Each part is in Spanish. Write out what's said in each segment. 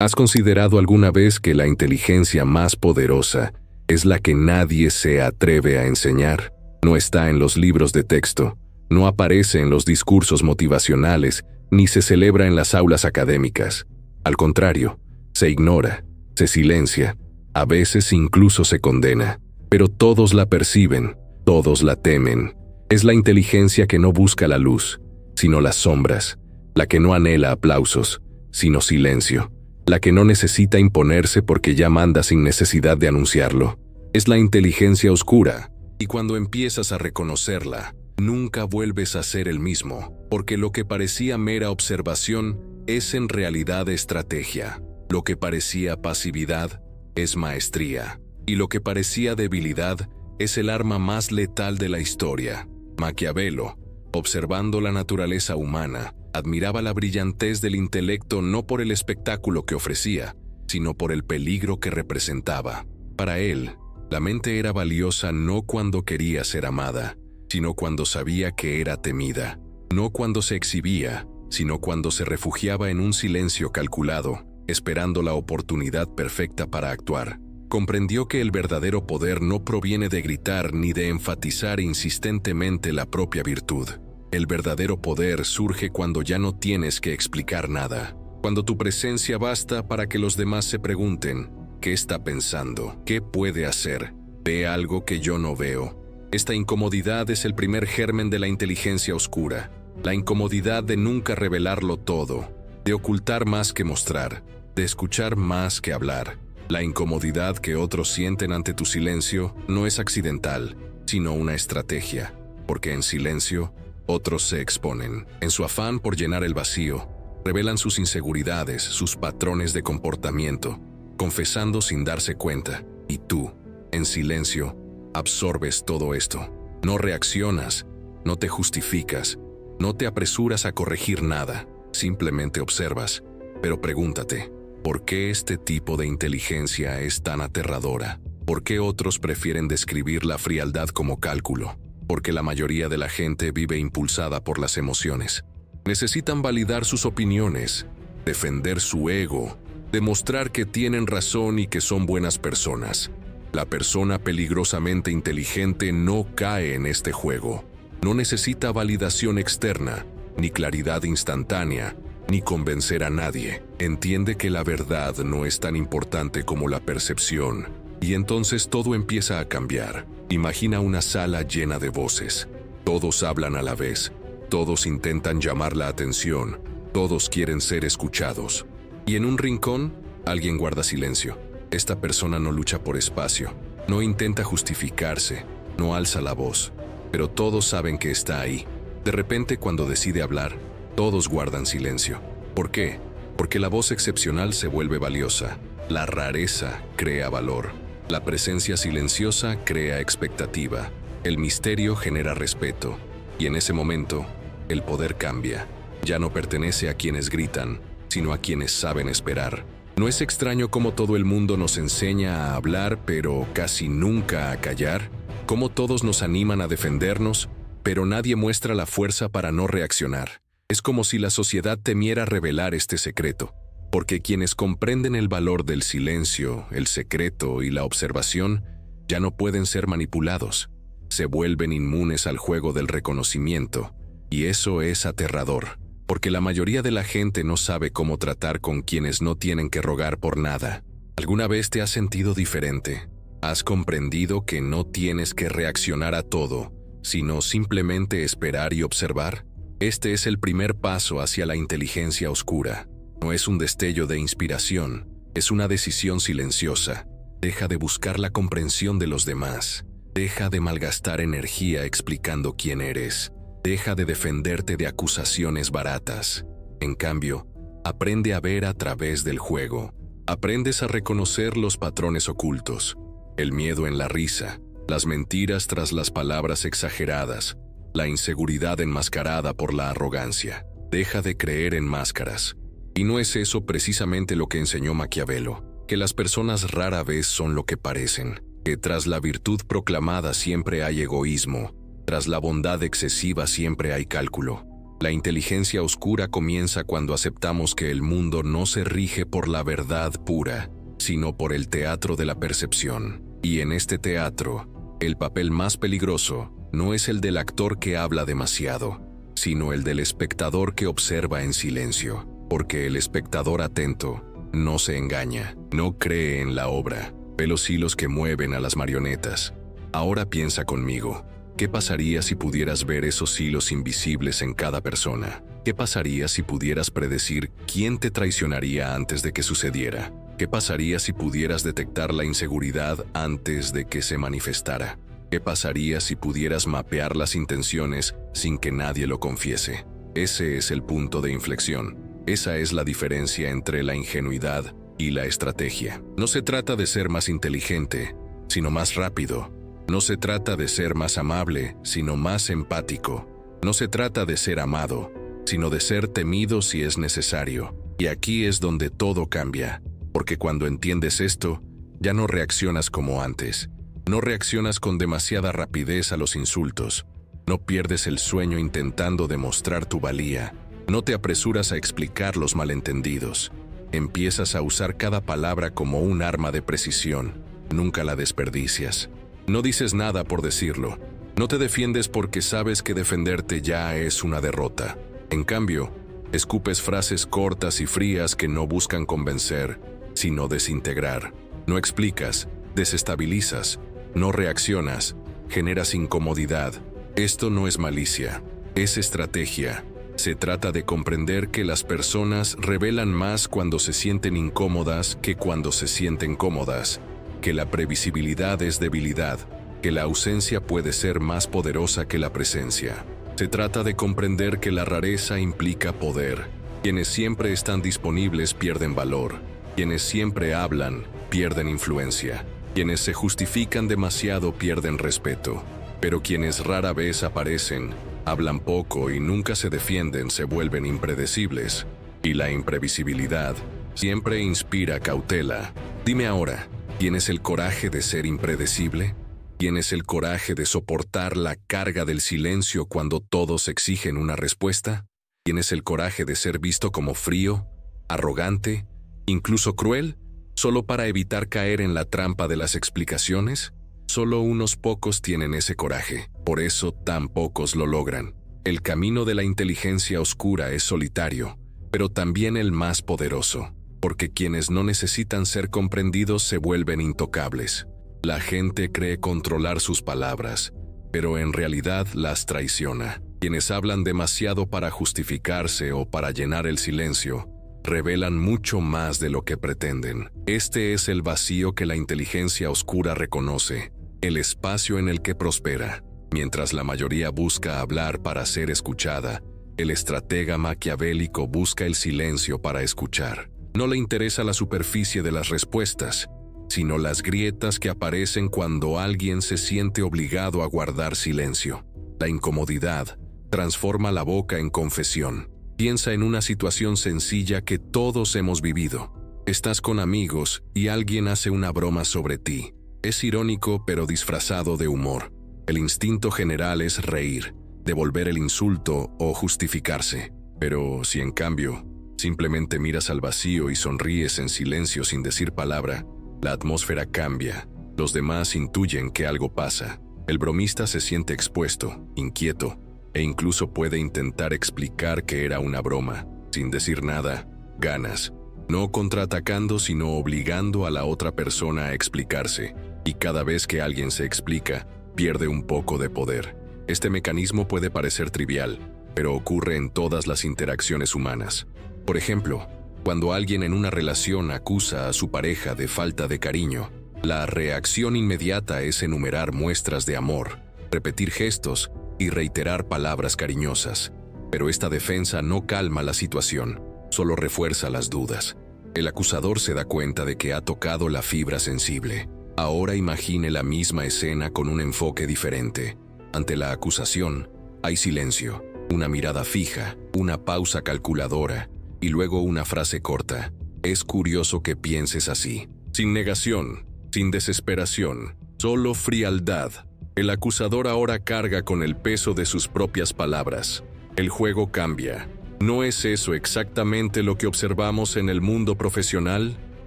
¿Has considerado alguna vez que la inteligencia más poderosa es la que nadie se atreve a enseñar? No está en los libros de texto, no aparece en los discursos motivacionales, ni se celebra en las aulas académicas. Al contrario, se ignora, se silencia, a veces incluso se condena. Pero todos la perciben, todos la temen. Es la inteligencia que no busca la luz, sino las sombras, la que no anhela aplausos, sino silencio, la que no necesita imponerse porque ya manda sin necesidad de anunciarlo. Es la inteligencia oscura, y cuando empiezas a reconocerla, nunca vuelves a ser el mismo, porque lo que parecía mera observación es en realidad estrategia. Lo que parecía pasividad es maestría, y lo que parecía debilidad es el arma más letal de la historia. Maquiavelo, observando la naturaleza humana, admiraba la brillantez del intelecto no por el espectáculo que ofrecía, sino por el peligro que representaba. Para él, la mente era valiosa no cuando quería ser amada, sino cuando sabía que era temida, no cuando se exhibía, sino cuando se refugiaba en un silencio calculado, esperando la oportunidad perfecta para actuar. Comprendió que el verdadero poder no proviene de gritar ni de enfatizar insistentemente la propia virtud. El verdadero poder surge cuando ya no tienes que explicar nada, cuando tu presencia basta para que los demás se pregunten, ¿qué está pensando? ¿Qué puede hacer? ¿Ve algo que yo no veo? Esta incomodidad es el primer germen de la inteligencia oscura, la incomodidad de nunca revelarlo todo, de ocultar más que mostrar, de escuchar más que hablar. La incomodidad que otros sienten ante tu silencio no es accidental, sino una estrategia, porque en silencio, otros se exponen. En su afán por llenar el vacío, revelan sus inseguridades, sus patrones de comportamiento, confesando sin darse cuenta. Y tú, en silencio, absorbes todo esto. No reaccionas, no te justificas, no te apresuras a corregir nada, simplemente observas. Pero pregúntate, ¿por qué este tipo de inteligencia es tan aterradora? ¿Por qué otros prefieren describir la frialdad como cálculo? Porque la mayoría de la gente vive impulsada por las emociones. Necesitan validar sus opiniones, defender su ego, demostrar que tienen razón y que son buenas personas. La persona peligrosamente inteligente no cae en este juego. No necesita validación externa, ni claridad instantánea, ni convencer a nadie. Entiende que la verdad no es tan importante como la percepción, y entonces todo empieza a cambiar. Imagina una sala llena de voces. Todos hablan a la vez, todos intentan llamar la atención, todos quieren ser escuchados. Y en un rincón, alguien guarda silencio. Esta persona no lucha por espacio, no intenta justificarse, no alza la voz, pero todos saben que está ahí. De repente, cuando decide hablar, todos guardan silencio. ¿Por qué? Porque la voz excepcional se vuelve valiosa. La rareza crea valor. La presencia silenciosa crea expectativa. El misterio genera respeto. Y en ese momento, el poder cambia. Ya no pertenece a quienes gritan, sino a quienes saben esperar. ¿No es extraño cómo todo el mundo nos enseña a hablar, pero casi nunca a callar? ¿Cómo todos nos animan a defendernos, pero nadie muestra la fuerza para no reaccionar? Es como si la sociedad temiera revelar este secreto, porque quienes comprenden el valor del silencio, el secreto y la observación, ya no pueden ser manipulados. Se vuelven inmunes al juego del reconocimiento, y eso es aterrador, porque la mayoría de la gente no sabe cómo tratar con quienes no tienen que rogar por nada. ¿Alguna vez te has sentido diferente? ¿Has comprendido que no tienes que reaccionar a todo, sino simplemente esperar y observar? Este es el primer paso hacia la inteligencia oscura. No es un destello de inspiración, es una decisión silenciosa. Deja de buscar la comprensión de los demás. Deja de malgastar energía explicando quién eres. Deja de defenderte de acusaciones baratas. En cambio, aprende a ver a través del juego. Aprendes a reconocer los patrones ocultos. El miedo en la risa, las mentiras tras las palabras exageradas, la inseguridad enmascarada por la arrogancia. Deja de creer en máscaras. Y no es eso precisamente lo que enseñó Maquiavelo, que las personas rara vez son lo que parecen, que tras la virtud proclamada siempre hay egoísmo, tras la bondad excesiva siempre hay cálculo. La inteligencia oscura comienza cuando aceptamos que el mundo no se rige por la verdad pura, sino por el teatro de la percepción. Y en este teatro, el papel más peligroso no es el del actor que habla demasiado, sino el del espectador que observa en silencio, porque el espectador atento no se engaña, no cree en la obra, ve los hilos que mueven a las marionetas. Ahora piensa conmigo, ¿qué pasaría si pudieras ver esos hilos invisibles en cada persona? ¿Qué pasaría si pudieras predecir quién te traicionaría antes de que sucediera? ¿Qué pasaría si pudieras detectar la inseguridad antes de que se manifestara? ¿Qué pasaría si pudieras mapear las intenciones sin que nadie lo confiese? Ese es el punto de inflexión. Esa es la diferencia entre la ingenuidad y la estrategia. No se trata de ser más inteligente, sino más rápido. No se trata de ser más amable, sino más empático. No se trata de ser amado, sino de ser temido si es necesario. Y aquí es donde todo cambia, porque cuando entiendes esto, ya no reaccionas como antes. No reaccionas con demasiada rapidez a los insultos. No pierdes el sueño intentando demostrar tu valía. No te apresuras a explicar los malentendidos. Empiezas a usar cada palabra como un arma de precisión. Nunca la desperdicias. No dices nada por decirlo. No te defiendes porque sabes que defenderte ya es una derrota. En cambio, escupes frases cortas y frías que no buscan convencer, sino desintegrar. No explicas, desestabilizas, no reaccionas, generas incomodidad. Esto no es malicia, es estrategia. Se trata de comprender que las personas revelan más cuando se sienten incómodas que cuando se sienten cómodas, que la previsibilidad es debilidad, que la ausencia puede ser más poderosa que la presencia. Se trata de comprender que la rareza implica poder. Quienes siempre están disponibles pierden valor. Quienes siempre hablan pierden influencia. Quienes se justifican demasiado pierden respeto. Pero quienes rara vez aparecen, hablan poco y nunca se defienden se vuelven impredecibles. Y la imprevisibilidad siempre inspira cautela. Dime ahora, ¿tienes el coraje de ser impredecible? ¿Tienes el coraje de soportar la carga del silencio cuando todos exigen una respuesta? ¿Tienes el coraje de ser visto como frío, arrogante, incluso cruel, solo para evitar caer en la trampa de las explicaciones? Solo unos pocos tienen ese coraje, por eso tan pocos lo logran. El camino de la inteligencia oscura es solitario, pero también el más poderoso, porque quienes no necesitan ser comprendidos se vuelven intocables. La gente cree controlar sus palabras, pero en realidad las traiciona. Quienes hablan demasiado para justificarse o para llenar el silencio, revelan mucho más de lo que pretenden. Este es el vacío que la inteligencia oscura reconoce, el espacio en el que prospera. Mientras la mayoría busca hablar para ser escuchada, el estratega maquiavélico busca el silencio para escuchar. No le interesa la superficie de las respuestas, sino las grietas que aparecen cuando alguien se siente obligado a guardar silencio. La incomodidad transforma la boca en confesión. Piensa en una situación sencilla que todos hemos vivido. Estás con amigos y alguien hace una broma sobre ti. Es irónico pero disfrazado de humor. El instinto general es reír, devolver el insulto o justificarse. Pero si en cambio simplemente miras al vacío y sonríes en silencio sin decir palabra, la atmósfera cambia. Los demás intuyen que algo pasa. El bromista se siente expuesto, inquieto, e incluso puede intentar explicar que era una broma. Sin decir nada, ganas. No contraatacando, sino obligando a la otra persona a explicarse. Y cada vez que alguien se explica, pierde un poco de poder. Este mecanismo puede parecer trivial, pero ocurre en todas las interacciones humanas. Por ejemplo, cuando alguien en una relación acusa a su pareja de falta de cariño, la reacción inmediata es enumerar muestras de amor, repetir gestos y reiterar palabras cariñosas. Pero esta defensa no calma la situación, solo refuerza las dudas. El acusador se da cuenta de que ha tocado la fibra sensible. Ahora imagine la misma escena con un enfoque diferente. Ante la acusación, hay silencio, una mirada fija, una pausa calculadora, y luego una frase corta. Es curioso que pienses así. Sin negación, sin desesperación, solo frialdad. El acusador ahora carga con el peso de sus propias palabras. El juego cambia. ¿No es eso exactamente lo que observamos en el mundo profesional?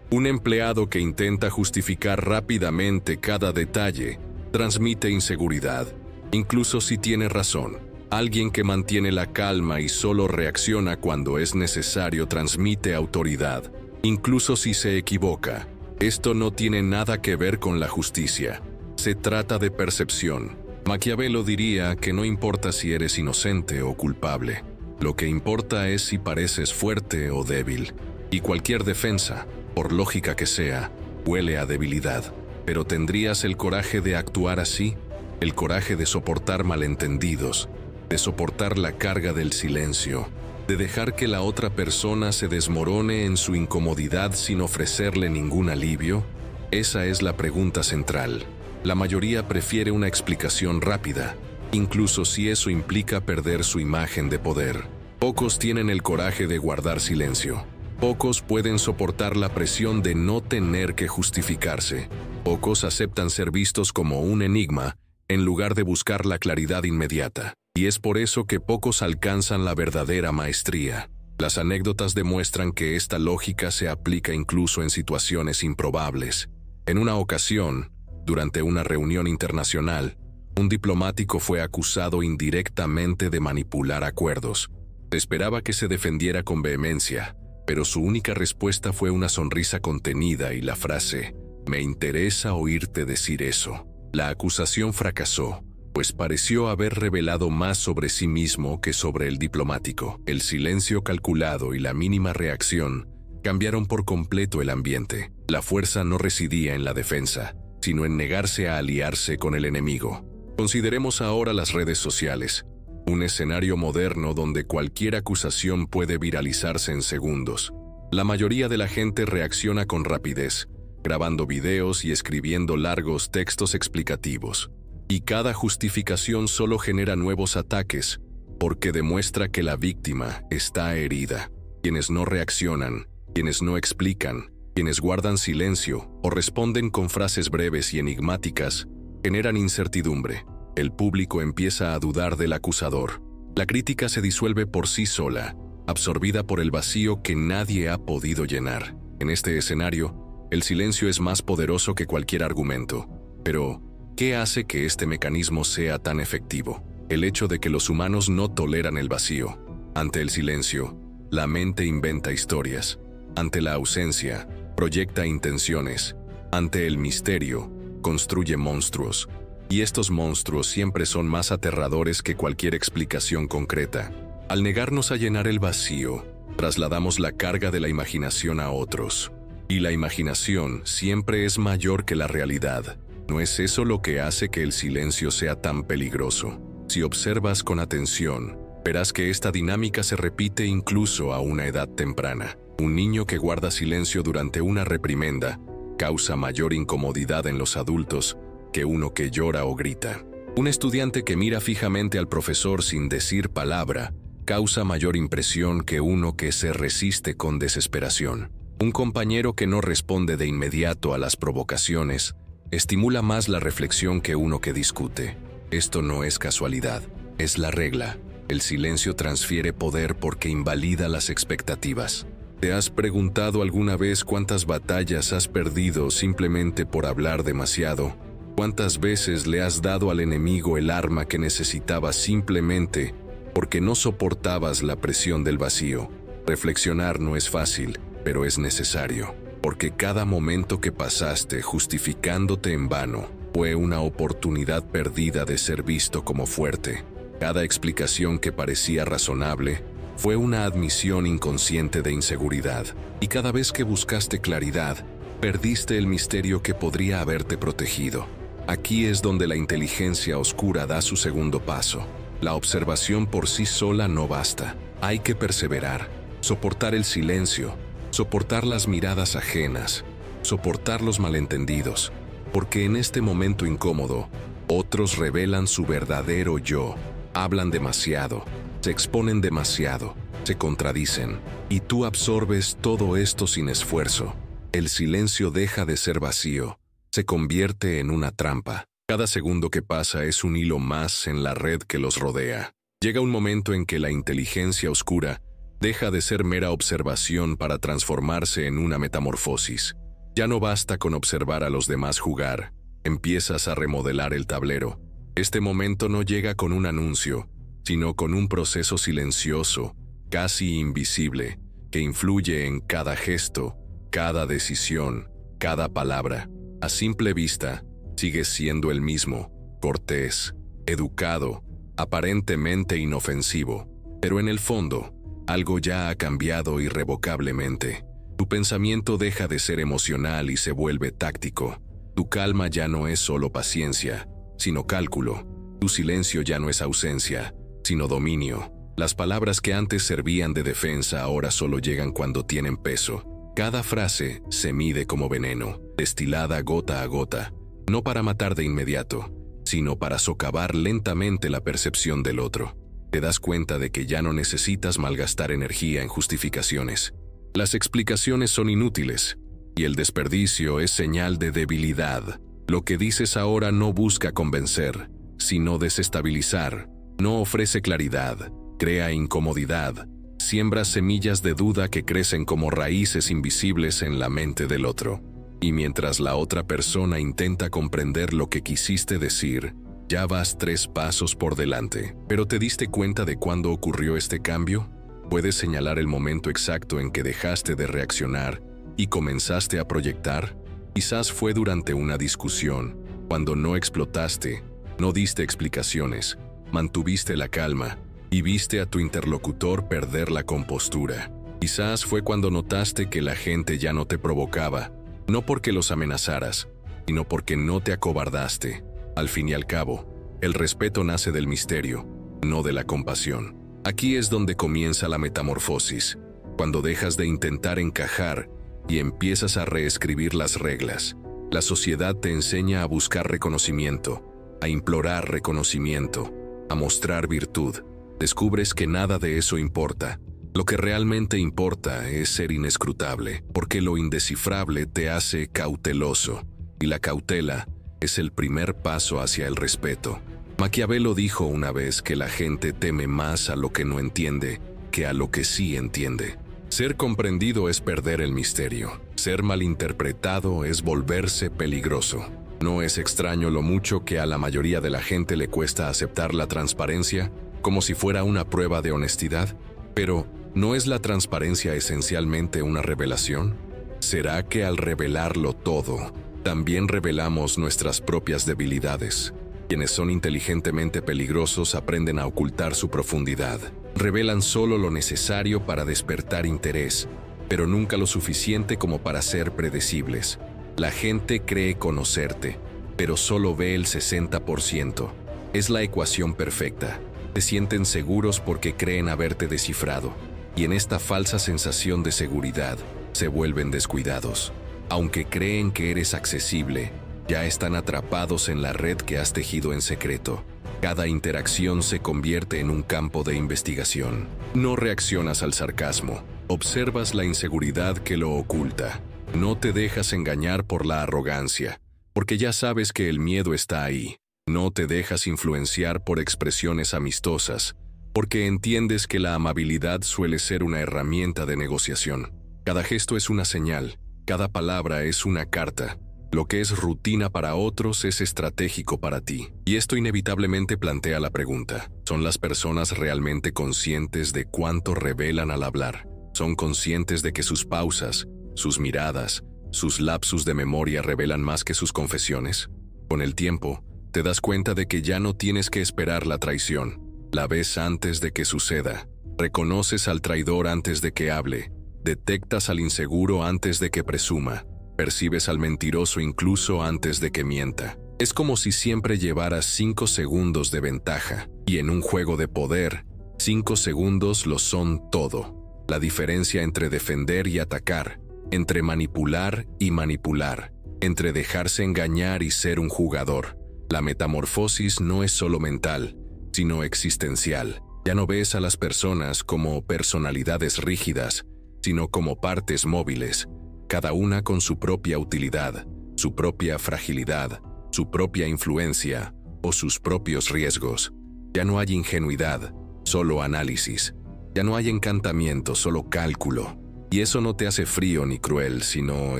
Un empleado que intenta justificar rápidamente cada detalle transmite inseguridad, incluso si tiene razón. Alguien que mantiene la calma y solo reacciona cuando es necesario transmite autoridad, incluso si se equivoca. Esto no tiene nada que ver con la justicia. Se trata de percepción. Maquiavelo diría que no importa si eres inocente o culpable. Lo que importa es si pareces fuerte o débil. Y cualquier defensa, por lógica que sea, huele a debilidad. Pero ¿tendrías el coraje de actuar así? El coraje de soportar malentendidos, de soportar la carga del silencio, de dejar que la otra persona se desmorone en su incomodidad sin ofrecerle ningún alivio? Esa es la pregunta central. La mayoría prefiere una explicación rápida, incluso si eso implica perder su imagen de poder. Pocos tienen el coraje de guardar silencio. Pocos pueden soportar la presión de no tener que justificarse. Pocos aceptan ser vistos como un enigma en lugar de buscar la claridad inmediata. Y es por eso que pocos alcanzan la verdadera maestría. Las anécdotas demuestran que esta lógica se aplica incluso en situaciones improbables. En una ocasión, durante una reunión internacional, un diplomático fue acusado indirectamente de manipular acuerdos. Se esperaba que se defendiera con vehemencia, pero su única respuesta fue una sonrisa contenida y la frase: «Me interesa oírte decir eso». La acusación fracasó, pues pareció haber revelado más sobre sí mismo que sobre el diplomático. El silencio calculado y la mínima reacción cambiaron por completo el ambiente. La fuerza no residía en la defensa, sino en negarse a aliarse con el enemigo. Consideremos ahora las redes sociales, un escenario moderno donde cualquier acusación puede viralizarse en segundos. La mayoría de la gente reacciona con rapidez, grabando videos y escribiendo largos textos explicativos. Y cada justificación solo genera nuevos ataques, porque demuestra que la víctima está herida. Quienes no reaccionan, quienes no explican, quienes guardan silencio o responden con frases breves y enigmáticas, generan incertidumbre. El público empieza a dudar del acusador. La crítica se disuelve por sí sola, absorbida por el vacío que nadie ha podido llenar. En este escenario, el silencio es más poderoso que cualquier argumento. Pero, ¿qué hace que este mecanismo sea tan efectivo? El hecho de que los humanos no toleran el vacío. Ante el silencio, la mente inventa historias. Ante la ausencia, proyecta intenciones. Ante el misterio, construye monstruos. Y estos monstruos siempre son más aterradores que cualquier explicación concreta. Al negarnos a llenar el vacío, trasladamos la carga de la imaginación a otros. Y la imaginación siempre es mayor que la realidad. ¿No es eso lo que hace que el silencio sea tan peligroso? Si observas con atención, verás que esta dinámica se repite incluso a una edad temprana. Un niño que guarda silencio durante una reprimenda causa mayor incomodidad en los adultos que uno que llora o grita. Un estudiante que mira fijamente al profesor sin decir palabra causa mayor impresión que uno que se resiste con desesperación. Un compañero que no responde de inmediato a las provocaciones estimula más la reflexión que uno que discute. Esto no es casualidad, es la regla. El silencio transfiere poder porque invalida las expectativas. ¿Te has preguntado alguna vez cuántas batallas has perdido simplemente por hablar demasiado? ¿Cuántas veces le has dado al enemigo el arma que necesitabas simplemente porque no soportabas la presión del vacío? Reflexionar no es fácil, pero es necesario, porque cada momento que pasaste justificándote en vano fue una oportunidad perdida de ser visto como fuerte. Cada explicación que parecía razonable fue una admisión inconsciente de inseguridad, y cada vez que buscaste claridad, perdiste el misterio que podría haberte protegido. Aquí es donde la inteligencia oscura da su segundo paso. La observación por sí sola no basta. Hay que perseverar, soportar el silencio, soportar las miradas ajenas, soportar los malentendidos, porque en este momento incómodo, otros revelan su verdadero yo, hablan demasiado, se exponen demasiado, se contradicen, y tú absorbes todo esto sin esfuerzo. El silencio deja de ser vacío, se convierte en una trampa. Cada segundo que pasa es un hilo más en la red que los rodea. Llega un momento en que la inteligencia oscura deja de ser mera observación para transformarse en una metamorfosis. Ya no basta con observar a los demás jugar, empiezas a remodelar el tablero. Este momento no llega con un anuncio, sino con un proceso silencioso, casi invisible, que influye en cada gesto, cada decisión, cada palabra. A simple vista, sigues siendo el mismo, cortés, educado, aparentemente inofensivo, pero en el fondo, algo ya ha cambiado irrevocablemente. Tu pensamiento deja de ser emocional y se vuelve táctico. Tu calma ya no es solo paciencia, sino cálculo. Tu silencio ya no es ausencia, sino dominio. Las palabras que antes servían de defensa ahora solo llegan cuando tienen peso. Cada frase se mide como veneno, destilada gota a gota, no para matar de inmediato, sino para socavar lentamente la percepción del otro. Te das cuenta de que ya no necesitas malgastar energía en justificaciones. Las explicaciones son inútiles, y el desperdicio es señal de debilidad. Lo que dices ahora no busca convencer, sino desestabilizar. No ofrece claridad, crea incomodidad, siembra semillas de duda que crecen como raíces invisibles en la mente del otro. Y mientras la otra persona intenta comprender lo que quisiste decir, ya vas 3 pasos por delante. ¿Pero te diste cuenta de cuándo ocurrió este cambio? ¿Puedes señalar el momento exacto en que dejaste de reaccionar y comenzaste a proyectar? Quizás fue durante una discusión, cuando no explotaste, no diste explicaciones, mantuviste la calma y viste a tu interlocutor perder la compostura. Quizás fue cuando notaste que la gente ya no te provocaba, no porque los amenazaras, sino porque no te acobardaste. Al fin y al cabo, el respeto nace del misterio, no de la compasión. Aquí es donde comienza la metamorfosis, cuando dejas de intentar encajar y empiezas a reescribir las reglas. La sociedad te enseña a buscar reconocimiento, a implorar reconocimiento, a mostrar virtud. Descubres que nada de eso importa. Lo que realmente importa es ser inescrutable, porque lo indescifrable te hace cauteloso, y la cautela es el primer paso hacia el respeto. Maquiavelo dijo una vez que la gente teme más a lo que no entiende que a lo que sí entiende. Ser comprendido es perder el misterio. Ser malinterpretado es volverse peligroso. ¿No es extraño lo mucho que a la mayoría de la gente le cuesta aceptar la transparencia, como si fuera una prueba de honestidad? Pero, ¿no es la transparencia esencialmente una revelación? ¿Será que al revelarlo todo, también revelamos nuestras propias debilidades? Quienes son inteligentemente peligrosos aprenden a ocultar su profundidad. Revelan solo lo necesario para despertar interés, pero nunca lo suficiente como para ser predecibles. La gente cree conocerte, pero solo ve el 60%. Es la ecuación perfecta. Te sienten seguros porque creen haberte descifrado, y en esta falsa sensación de seguridad se vuelven descuidados. Aunque creen que eres accesible, ya están atrapados en la red que has tejido en secreto. Cada interacción se convierte en un campo de investigación. No reaccionas al sarcasmo, observas la inseguridad que lo oculta. No te dejas engañar por la arrogancia, porque ya sabes que el miedo está ahí. No te dejas influenciar por expresiones amistosas, porque entiendes que la amabilidad suele ser una herramienta de negociación. Cada gesto es una señal, cada palabra es una carta. Lo que es rutina para otros es estratégico para ti. Y esto inevitablemente plantea la pregunta: ¿son las personas realmente conscientes de cuánto revelan al hablar? ¿Son conscientes de que sus pausas, sus miradas, sus lapsus de memoria revelan más que sus confesiones? Con el tiempo, te das cuenta de que ya no tienes que esperar la traición. La ves antes de que suceda. Reconoces al traidor antes de que hable. Detectas al inseguro antes de que presuma. Percibes al mentiroso incluso antes de que mienta. Es como si siempre llevaras 5 segundos de ventaja. Y en un juego de poder, 5 segundos lo son todo. La diferencia entre defender y atacar, entre manipular y manipular, entre dejarse engañar y ser un jugador. La metamorfosis no es solo mental, sino existencial. Ya no ves a las personas como personalidades rígidas, sino como partes móviles, cada una con su propia utilidad, su propia fragilidad, su propia influencia o sus propios riesgos. Ya no hay ingenuidad, solo análisis. Ya no hay encantamiento, solo cálculo. Y eso no te hace frío ni cruel, sino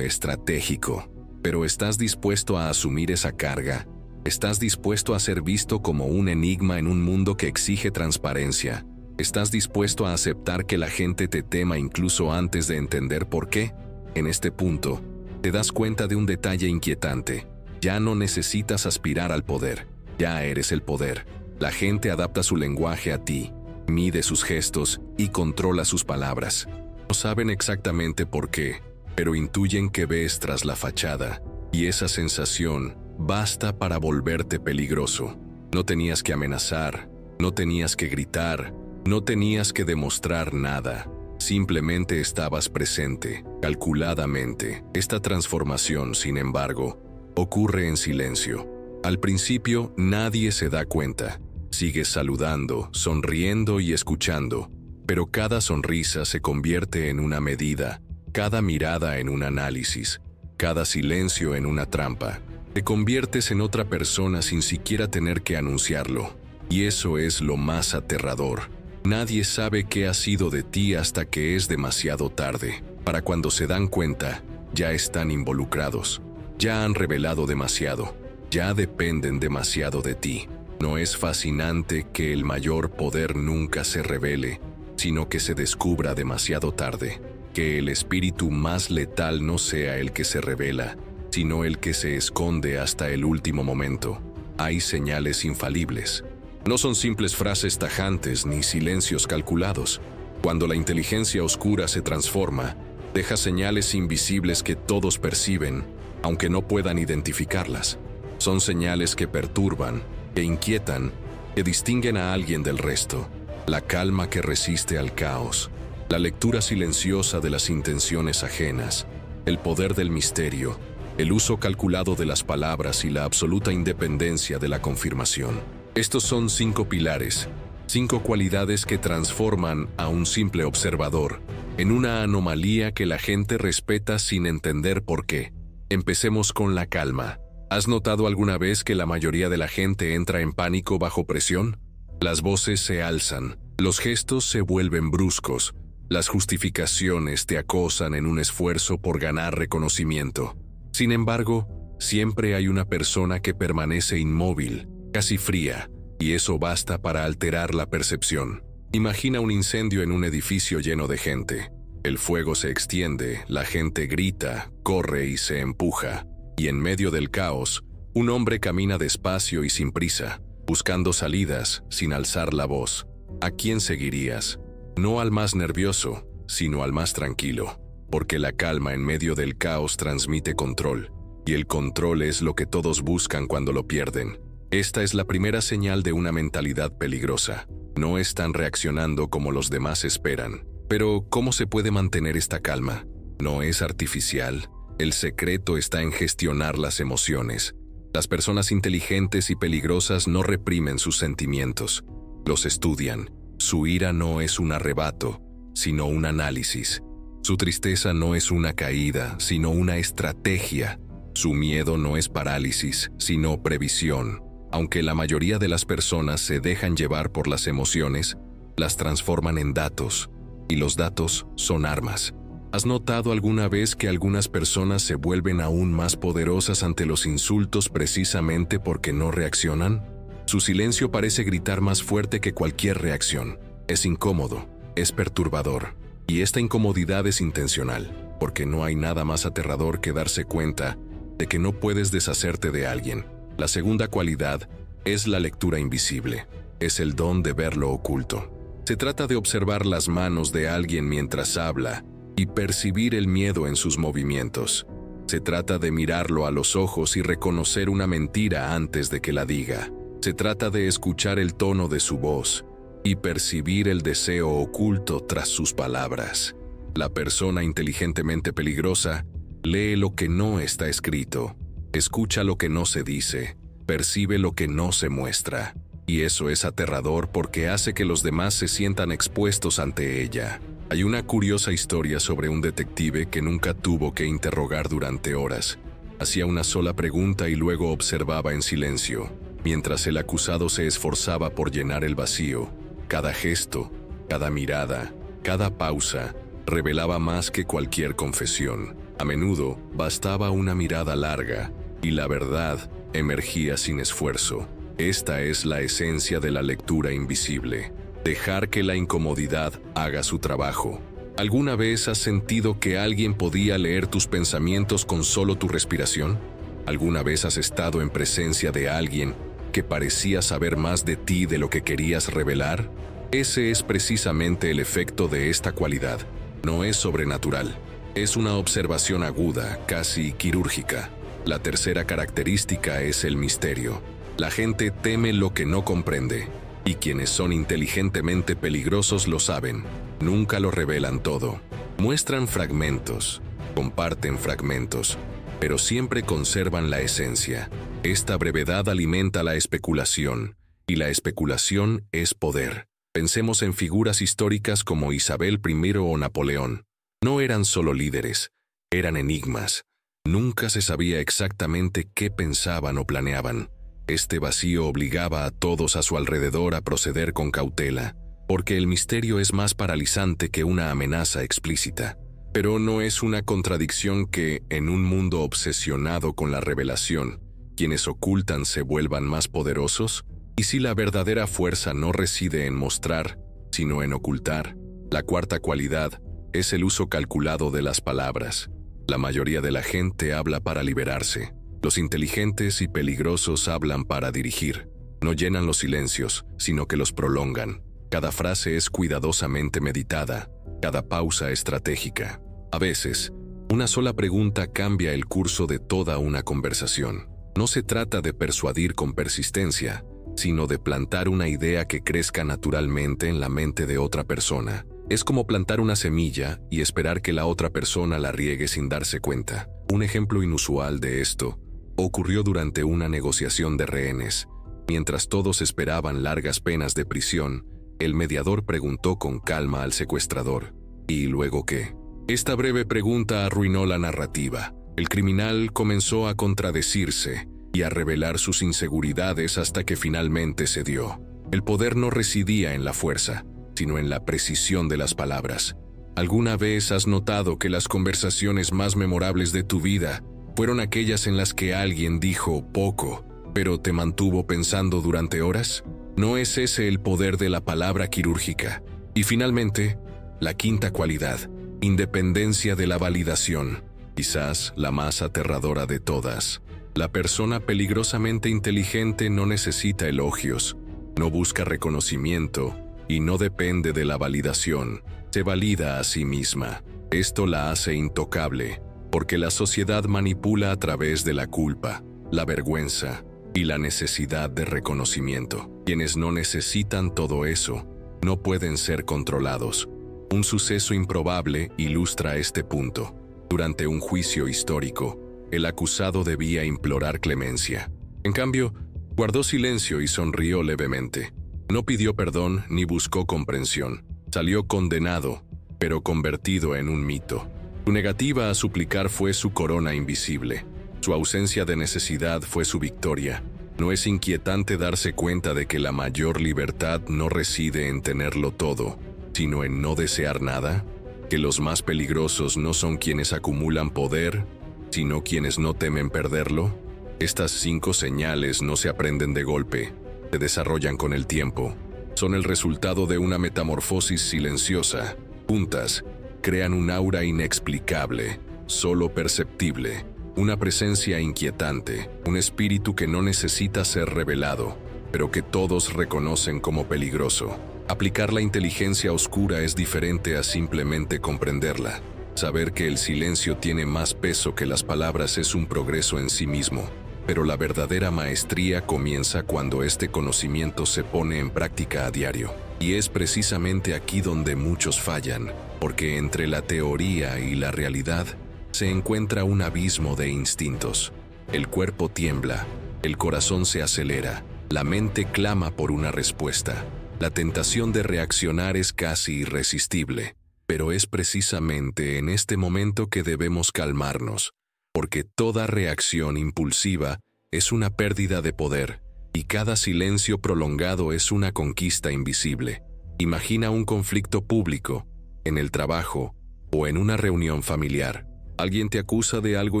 estratégico. Pero ¿estás dispuesto a asumir esa carga? ¿Estás dispuesto a ser visto como un enigma en un mundo que exige transparencia? ¿Estás dispuesto a aceptar que la gente te tema incluso antes de entender por qué? En este punto, te das cuenta de un detalle inquietante. Ya no necesitas aspirar al poder. Ya eres el poder. La gente adapta su lenguaje a ti, mide sus gestos y controla sus palabras. No saben exactamente por qué, pero intuyen que ves tras la fachada, y esa sensación basta para volverte peligroso. No tenías que amenazar, no tenías que gritar, no tenías que demostrar nada. Simplemente estabas presente, calculadamente. Esta transformación, sin embargo, ocurre en silencio. Al principio, nadie se da cuenta. Sigues saludando, sonriendo y escuchando, pero cada sonrisa se convierte en una medida, cada mirada en un análisis, cada silencio en una trampa. Te conviertes en otra persona sin siquiera tener que anunciarlo. Y eso es lo más aterrador. Nadie sabe qué ha sido de ti hasta que es demasiado tarde. Para cuando se dan cuenta, ya están involucrados. Ya han revelado demasiado. Ya dependen demasiado de ti. ¿No es fascinante que el mayor poder nunca se revele, sino que se descubra demasiado tarde? Que el espíritu más letal no sea el que se revela, sino el que se esconde hasta el último momento. Hay señales infalibles. No son simples frases tajantes ni silencios calculados. Cuando la inteligencia oscura se transforma, deja señales invisibles que todos perciben, aunque no puedan identificarlas. Son señales que perturban, que inquietan, que distinguen a alguien del resto. La calma que resiste al caos, la lectura silenciosa de las intenciones ajenas, el poder del misterio, el uso calculado de las palabras y la absoluta independencia de la confirmación. Estos son 5 pilares, 5 cualidades que transforman a un simple observador en una anomalía que la gente respeta sin entender por qué. Empecemos con la calma. ¿Has notado alguna vez que la mayoría de la gente entra en pánico bajo presión? Las voces se alzan, los gestos se vuelven bruscos, las justificaciones te acosan en un esfuerzo por ganar reconocimiento. Sin embargo, siempre hay una persona que permanece inmóvil, casi fría, y eso basta para alterar la percepción. Imagina un incendio en un edificio lleno de gente. El fuego se extiende, la gente grita, corre y se empuja. Y en medio del caos, un hombre camina despacio y sin prisa, buscando salidas, sin alzar la voz. ¿A quién seguirías? No al más nervioso, sino al más tranquilo, porque la calma en medio del caos transmite control, y el control es lo que todos buscan cuando lo pierden. Esta es la primera señal de una mentalidad peligrosa. No están reaccionando como los demás esperan. Pero, ¿cómo se puede mantener esta calma? No es artificial. El secreto está en gestionar las emociones. Las personas inteligentes y peligrosas no reprimen sus sentimientos. Los estudian. Su ira no es un arrebato, sino un análisis. Su tristeza no es una caída, sino una estrategia. Su miedo no es parálisis, sino previsión. Aunque la mayoría de las personas se dejan llevar por las emociones, las transforman en datos. Y los datos son armas. ¿Has notado alguna vez que algunas personas se vuelven aún más poderosas ante los insultos precisamente porque no reaccionan? Su silencio parece gritar más fuerte que cualquier reacción. Es incómodo, es perturbador. Y esta incomodidad es intencional, porque no hay nada más aterrador que darse cuenta de que no puedes deshacerte de alguien. La segunda cualidad es la lectura invisible. Es el don de ver lo oculto. Se trata de observar las manos de alguien mientras habla y percibir el miedo en sus movimientos. Se trata de mirarlo a los ojos y reconocer una mentira antes de que la diga. Se trata de escuchar el tono de su voz y percibir el deseo oculto tras sus palabras. La persona inteligentemente peligrosa lee lo que no está escrito, escucha lo que no se dice, percibe lo que no se muestra. Y eso es aterrador porque hace que los demás se sientan expuestos ante ella. Hay una curiosa historia sobre un detective que nunca tuvo que interrogar durante horas. Hacía una sola pregunta y luego observaba en silencio, mientras el acusado se esforzaba por llenar el vacío. Cada gesto, cada mirada, cada pausa, revelaba más que cualquier confesión. A menudo bastaba una mirada larga, y la verdad emergía sin esfuerzo. Esta es la esencia de la lectura invisible. Dejar que la incomodidad haga su trabajo. ¿Alguna vez has sentido que alguien podía leer tus pensamientos con solo tu respiración? ¿Alguna vez has estado en presencia de alguien que parecía saber más de ti de lo que querías revelar? Ese es precisamente el efecto de esta cualidad. No es sobrenatural. Es una observación aguda, casi quirúrgica. La tercera característica es el misterio. La gente teme lo que no comprende, y quienes son inteligentemente peligrosos lo saben. Nunca lo revelan todo. Muestran fragmentos, comparten fragmentos, pero siempre conservan la esencia. Esta brevedad alimenta la especulación, y la especulación es poder. Pensemos en figuras históricas como Isabel I o Napoleón. No eran solo líderes, eran enigmas. Nunca se sabía exactamente qué pensaban o planeaban. Este vacío obligaba a todos a su alrededor a proceder con cautela, porque el misterio es más paralizante que una amenaza explícita. Pero no es una contradicción que, en un mundo obsesionado con la revelación, quienes ocultan se vuelvan más poderosos. ¿Y si la verdadera fuerza no reside en mostrar, sino en ocultar? La cuarta cualidad es el uso calculado de las palabras. La mayoría de la gente habla para liberarse. Los inteligentes y peligrosos hablan para dirigir. No llenan los silencios, sino que los prolongan. Cada frase es cuidadosamente meditada, cada pausa estratégica. A veces, una sola pregunta cambia el curso de toda una conversación. No se trata de persuadir con persistencia, sino de plantar una idea que crezca naturalmente en la mente de otra persona. Es como plantar una semilla y esperar que la otra persona la riegue sin darse cuenta. Un ejemplo inusual de esto ocurrió durante una negociación de rehenes. Mientras todos esperaban largas penas de prisión, el mediador preguntó con calma al secuestrador: ¿y luego qué? Esta breve pregunta arruinó la narrativa. El criminal comenzó a contradecirse y a revelar sus inseguridades hasta que finalmente cedió. El poder no residía en la fuerza, sino en la precisión de las palabras. ¿Alguna vez has notado que las conversaciones más memorables de tu vida fueron aquellas en las que alguien dijo poco, pero te mantuvo pensando durante horas? ¿No es ese el poder de la palabra quirúrgica? Y finalmente, la quinta cualidad: independencia de la validación. Quizás la más aterradora de todas. La persona peligrosamente inteligente no necesita elogios, no busca reconocimiento y no depende de la validación. Se valida a sí misma. Esto la hace intocable, porque la sociedad manipula a través de la culpa, la vergüenza y la necesidad de reconocimiento. Quienes no necesitan todo eso no pueden ser controlados. Un suceso improbable ilustra este punto. Durante un juicio histórico, el acusado debía implorar clemencia. En cambio, guardó silencio y sonrió levemente. No pidió perdón ni buscó comprensión. Salió condenado, pero convertido en un mito. Su negativa a suplicar fue su corona invisible. Su ausencia de necesidad fue su victoria. ¿No es inquietante darse cuenta de que la mayor libertad no reside en tenerlo todo, sino en no desear nada? ¿Que los más peligrosos no son quienes acumulan poder, sino quienes no temen perderlo? Estas 5 señales no se aprenden de golpe, se desarrollan con el tiempo. Son el resultado de una metamorfosis silenciosa. Juntas, crean un aura inexplicable, solo perceptible, una presencia inquietante, un espíritu que no necesita ser revelado, pero que todos reconocen como peligroso. Aplicar la inteligencia oscura es diferente a simplemente comprenderla. Saber que el silencio tiene más peso que las palabras es un progreso en sí mismo, pero la verdadera maestría comienza cuando este conocimiento se pone en práctica a diario. Y es precisamente aquí donde muchos fallan, porque entre la teoría y la realidad se encuentra un abismo de instintos. El cuerpo tiembla, el corazón se acelera, la mente clama por una respuesta. La tentación de reaccionar es casi irresistible, pero es precisamente en este momento que debemos calmarnos, porque toda reacción impulsiva es una pérdida de poder, y cada silencio prolongado es una conquista invisible. Imagina un conflicto público, en el trabajo o en una reunión familiar. Alguien te acusa de algo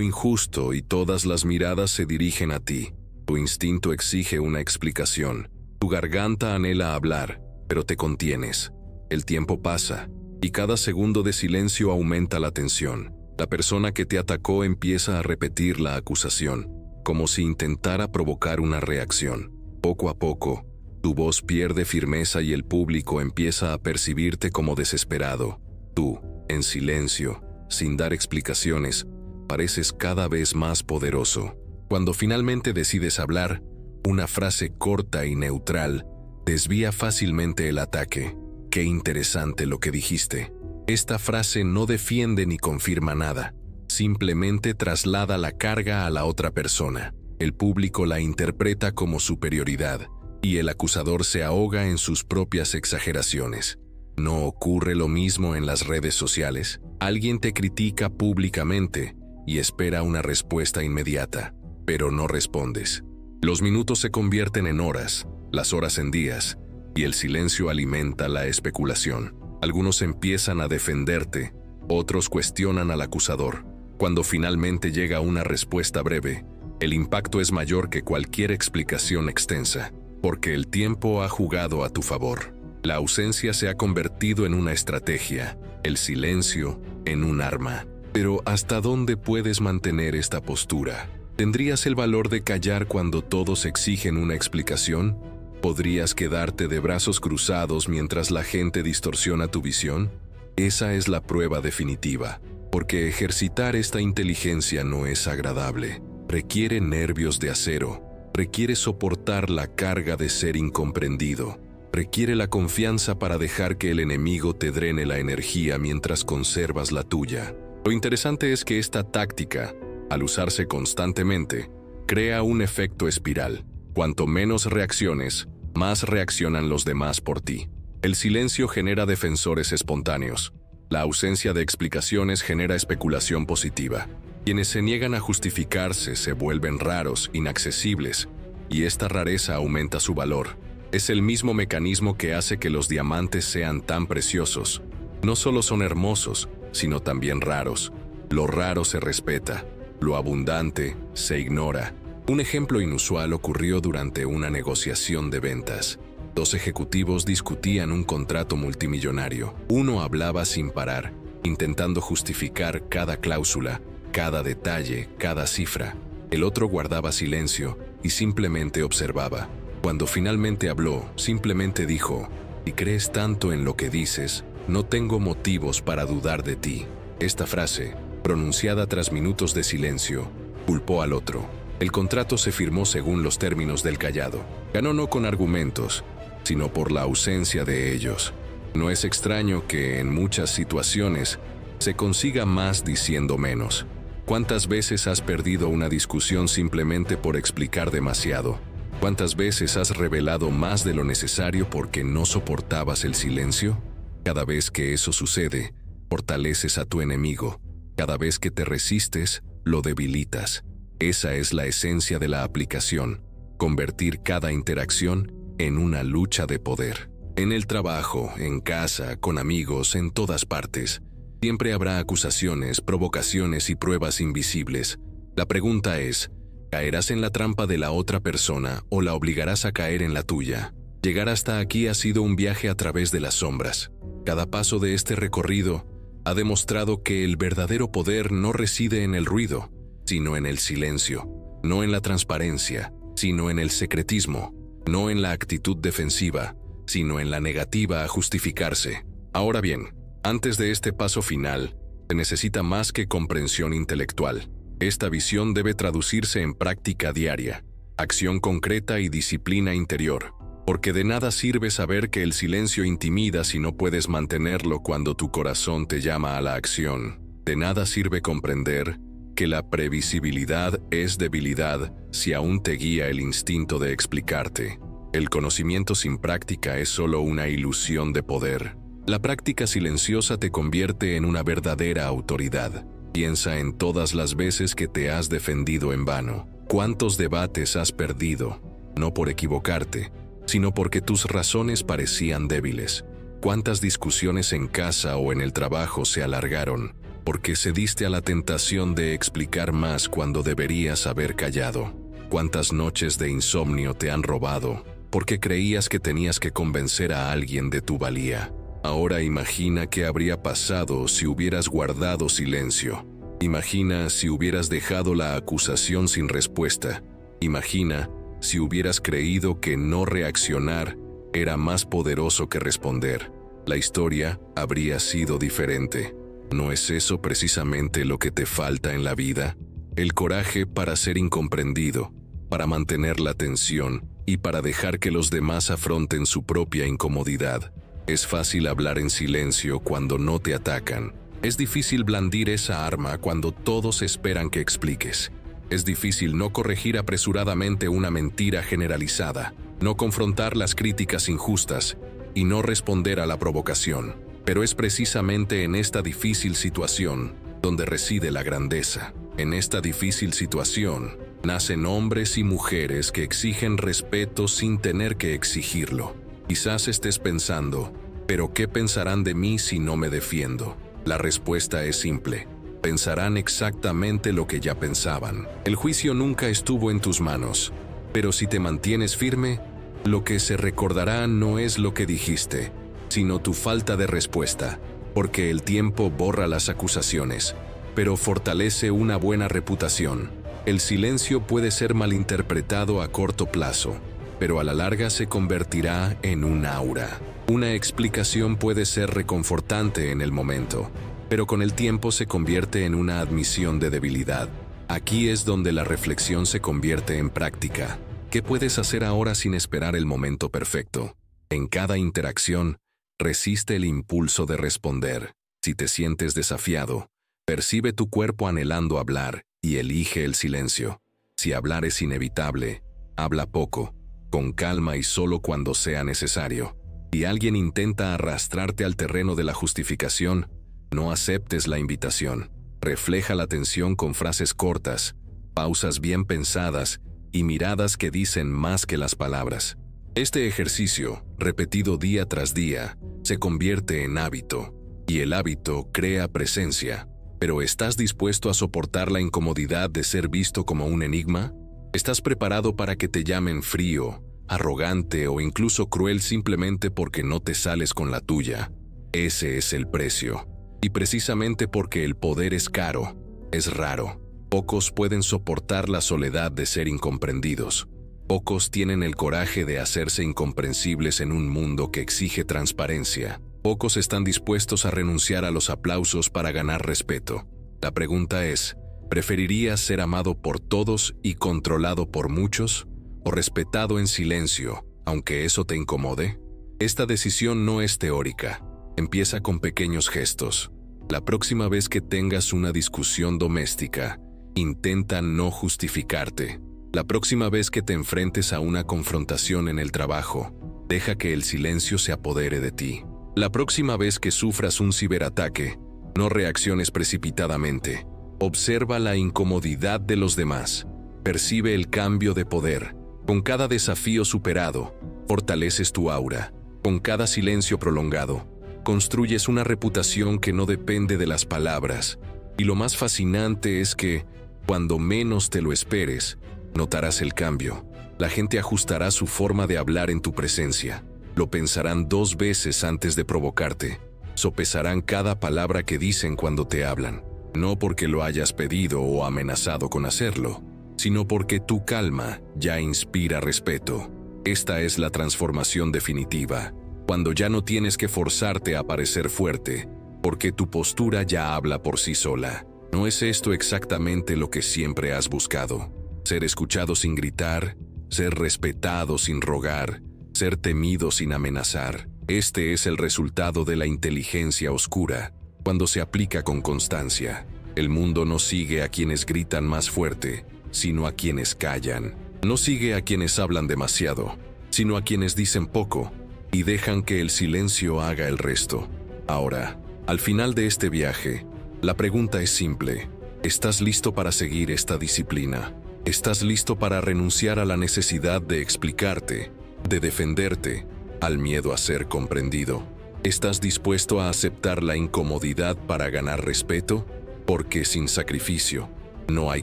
injusto y todas las miradas se dirigen a ti. Tu instinto exige una explicación. Tu garganta anhela hablar, pero te contienes. El tiempo pasa, y cada segundo de silencio aumenta la tensión. La persona que te atacó empieza a repetir la acusación, como si intentara provocar una reacción. Poco a poco, tu voz pierde firmeza y el público empieza a percibirte como desesperado. Tú, en silencio, sin dar explicaciones, pareces cada vez más poderoso. Cuando finalmente decides hablar, una frase corta y neutral desvía fácilmente el ataque. Qué interesante lo que dijiste. Esta frase no defiende ni confirma nada, simplemente traslada la carga a la otra persona. El público la interpreta como superioridad, y el acusador se ahoga en sus propias exageraciones. ¿No ocurre lo mismo en las redes sociales? Alguien te critica públicamente y espera una respuesta inmediata, pero no respondes. Los minutos se convierten en horas, las horas en días, y el silencio alimenta la especulación. Algunos empiezan a defenderte, otros cuestionan al acusador. Cuando finalmente llega una respuesta breve, el impacto es mayor que cualquier explicación extensa, porque el tiempo ha jugado a tu favor. La ausencia se ha convertido en una estrategia, el silencio en un arma. Pero ¿hasta dónde puedes mantener esta postura? ¿Tendrías el valor de callar cuando todos exigen una explicación? ¿Podrías quedarte de brazos cruzados mientras la gente distorsiona tu visión? Esa es la prueba definitiva, porque ejercitar esta inteligencia no es agradable. Requiere nervios de acero, requiere soportar la carga de ser incomprendido, requiere la confianza para dejar que el enemigo te drene la energía mientras conservas la tuya. Lo interesante es que esta táctica, al usarse constantemente, crea un efecto espiral. Cuanto menos reacciones, más reaccionan los demás por ti. El silencio genera defensores espontáneos. La ausencia de explicaciones genera especulación positiva. Quienes se niegan a justificarse se vuelven raros, inaccesibles, y esta rareza aumenta su valor. Es el mismo mecanismo que hace que los diamantes sean tan preciosos. No solo son hermosos, sino también raros. Lo raro se respeta, lo abundante se ignora. Un ejemplo inusual ocurrió durante una negociación de ventas. Dos ejecutivos discutían un contrato multimillonario. Uno hablaba sin parar, intentando justificar cada cláusula, cada detalle, cada cifra. El otro guardaba silencio y simplemente observaba. Cuando finalmente habló, simplemente dijo: «Si crees tanto en lo que dices, no tengo motivos para dudar de ti». Esta frase, pronunciada tras minutos de silencio, culpó al otro. El contrato se firmó según los términos del callado. Ganó no con argumentos, sino por la ausencia de ellos. No es extraño que en muchas situaciones se consiga más diciendo menos. ¿Cuántas veces has perdido una discusión simplemente por explicar demasiado? ¿Cuántas veces has revelado más de lo necesario porque no soportabas el silencio? Cada vez que eso sucede, fortaleces a tu enemigo. Cada vez que te resistes, lo debilitas. Esa es la esencia de la aplicación, convertir cada interacción en una lucha de poder. En el trabajo, en casa, con amigos, en todas partes, siempre habrá acusaciones, provocaciones y pruebas invisibles. La pregunta es, ¿caerás en la trampa de la otra persona o la obligarás a caer en la tuya? Llegar hasta aquí ha sido un viaje a través de las sombras. Cada paso de este recorrido ha demostrado que el verdadero poder no reside en el ruido, sino en el silencio, no en la transparencia, sino en el secretismo, no en la actitud defensiva, sino en la negativa a justificarse. Ahora bien, antes de este paso final, se necesita más que comprensión intelectual. Esta visión debe traducirse en práctica diaria, acción concreta y disciplina interior, porque de nada sirve saber que el silencio intimida si no puedes mantenerlo cuando tu corazón te llama a la acción. De nada sirve comprender que la previsibilidad es debilidad si aún te guía el instinto de explicarte. El conocimiento sin práctica es solo una ilusión de poder. La práctica silenciosa te convierte en una verdadera autoridad. Piensa en todas las veces que te has defendido en vano. ¿Cuántos debates has perdido? No por equivocarte, sino porque tus razones parecían débiles. ¿Cuántas discusiones en casa o en el trabajo se alargaron porque cediste a la tentación de explicar más cuando deberías haber callado? ¿Cuántas noches de insomnio te han robado porque creías que tenías que convencer a alguien de tu valía? Ahora imagina qué habría pasado si hubieras guardado silencio. Imagina si hubieras dejado la acusación sin respuesta. Imagina si hubieras creído que no reaccionar era más poderoso que responder. La historia habría sido diferente. ¿No es eso precisamente lo que te falta en la vida? El coraje para ser incomprendido, para mantener la tensión y para dejar que los demás afronten su propia incomodidad. Es fácil hablar en silencio cuando no te atacan. Es difícil blandir esa arma cuando todos esperan que expliques. Es difícil no corregir apresuradamente una mentira generalizada, no confrontar las críticas injustas y no responder a la provocación. Pero es precisamente en esta difícil situación donde reside la grandeza. En esta difícil situación nacen hombres y mujeres que exigen respeto sin tener que exigirlo. Quizás estés pensando, ¿pero qué pensarán de mí si no me defiendo? La respuesta es simple. Pensarán exactamente lo que ya pensaban. El juicio nunca estuvo en tus manos, pero si te mantienes firme, lo que se recordará no es lo que dijiste, sino tu falta de respuesta, porque el tiempo borra las acusaciones, pero fortalece una buena reputación. El silencio puede ser malinterpretado a corto plazo, pero a la larga se convertirá en un aura. Una explicación puede ser reconfortante en el momento, pero con el tiempo se convierte en una admisión de debilidad. Aquí es donde la reflexión se convierte en práctica. ¿Qué puedes hacer ahora sin esperar el momento perfecto? En cada interacción, resiste el impulso de responder. Si te sientes desafiado, percibe tu cuerpo anhelando hablar y elige el silencio. Si hablar es inevitable, habla poco, con calma y solo cuando sea necesario. Si alguien intenta arrastrarte al terreno de la justificación, no aceptes la invitación. Refleja la tensión con frases cortas, pausas bien pensadas y miradas que dicen más que las palabras. Este ejercicio, repetido día tras día, se convierte en hábito, y el hábito crea presencia. ¿Pero estás dispuesto a soportar la incomodidad de ser visto como un enigma? ¿Estás preparado para que te llamen frío, arrogante o incluso cruel simplemente porque no te sales con la tuya? Ese es el precio. Y precisamente porque el poder es caro, es raro. Pocos pueden soportar la soledad de ser incomprendidos. Pocos tienen el coraje de hacerse incomprensibles en un mundo que exige transparencia. Pocos están dispuestos a renunciar a los aplausos para ganar respeto. La pregunta es, ¿preferirías ser amado por todos y controlado por muchos? ¿O respetado en silencio, aunque eso te incomode? Esta decisión no es teórica. Empieza con pequeños gestos. La próxima vez que tengas una discusión doméstica, intenta no justificarte. La próxima vez que te enfrentes a una confrontación en el trabajo, deja que el silencio se apodere de ti. La próxima vez que sufras un ciberataque, no reacciones precipitadamente. Observa la incomodidad de los demás. Percibe el cambio de poder. Con cada desafío superado, fortaleces tu aura. Con cada silencio prolongado, construyes una reputación que no depende de las palabras. Y lo más fascinante es que, cuando menos te lo esperes, notarás el cambio. La gente ajustará su forma de hablar en tu presencia. Lo pensarán 2 veces antes de provocarte. Sopesarán cada palabra que dicen cuando te hablan. No porque lo hayas pedido o amenazado con hacerlo, sino porque tu calma ya inspira respeto. Esta es la transformación definitiva, cuando ya no tienes que forzarte a parecer fuerte, porque tu postura ya habla por sí sola. ¿No es esto exactamente lo que siempre has buscado? Ser escuchado sin gritar, ser respetado sin rogar, ser temido sin amenazar. Este es el resultado de la inteligencia oscura, cuando se aplica con constancia. El mundo no sigue a quienes gritan más fuerte, sino a quienes callan. No sigue a quienes hablan demasiado, sino a quienes dicen poco y dejan que el silencio haga el resto. Ahora, al final de este viaje, la pregunta es simple. ¿Estás listo para seguir esta disciplina? ¿Estás listo para renunciar a la necesidad de explicarte, de defenderte, al miedo a ser comprendido? ¿Estás dispuesto a aceptar la incomodidad para ganar respeto? Porque sin sacrificio no hay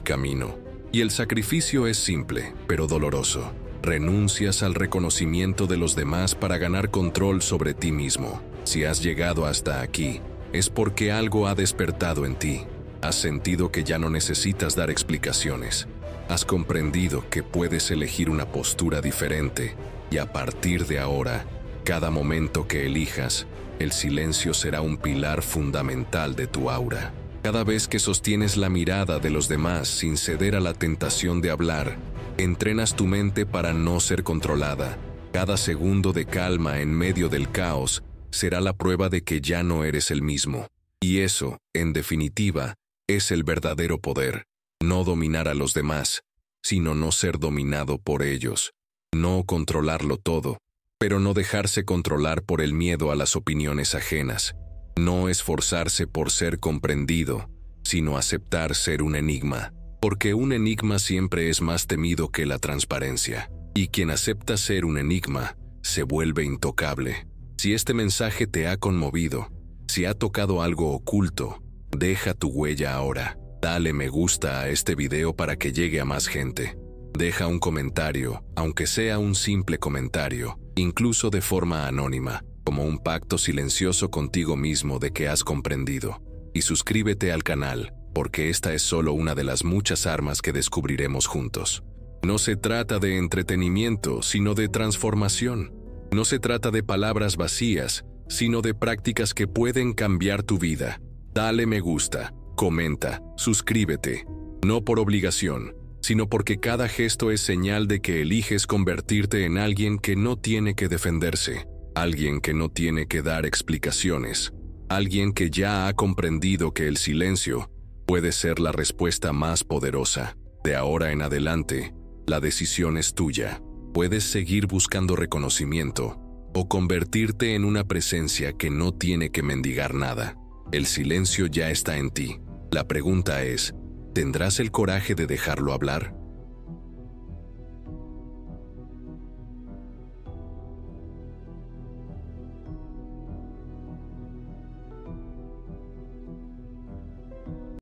camino. Y el sacrificio es simple, pero doloroso. Renuncias al reconocimiento de los demás para ganar control sobre ti mismo. Si has llegado hasta aquí, es porque algo ha despertado en ti. Has sentido que ya no necesitas dar explicaciones. Has comprendido que puedes elegir una postura diferente y a partir de ahora, cada momento que elijas, el silencio será un pilar fundamental de tu aura. Cada vez que sostienes la mirada de los demás sin ceder a la tentación de hablar, entrenas tu mente para no ser controlada. Cada segundo de calma en medio del caos será la prueba de que ya no eres el mismo. Y eso, en definitiva, es el verdadero poder. No dominar a los demás, sino no ser dominado por ellos. No controlarlo todo, pero no dejarse controlar por el miedo a las opiniones ajenas. No esforzarse por ser comprendido, sino aceptar ser un enigma, porque un enigma siempre es más temido que la transparencia. Y quien acepta ser un enigma, se vuelve intocable. Si este mensaje te ha conmovido, si ha tocado algo oculto, deja tu huella ahora. Dale me gusta a este video para que llegue a más gente. Deja un comentario, aunque sea un simple comentario, incluso de forma anónima, como un pacto silencioso contigo mismo de que has comprendido. Y suscríbete al canal, porque esta es solo una de las muchas armas que descubriremos juntos. No se trata de entretenimiento, sino de transformación. No se trata de palabras vacías, sino de prácticas que pueden cambiar tu vida. Dale me gusta, comenta, suscríbete. No por obligación, sino porque cada gesto es señal de que eliges convertirte en alguien que no tiene que defenderse, alguien que no tiene que dar explicaciones, alguien que ya ha comprendido que el silencio puede ser la respuesta más poderosa. De ahora en adelante, la decisión es tuya. Puedes seguir buscando reconocimiento o convertirte en una presencia que no tiene que mendigar nada. El silencio ya está en ti. La pregunta es, ¿tendrás el coraje de dejarlo hablar?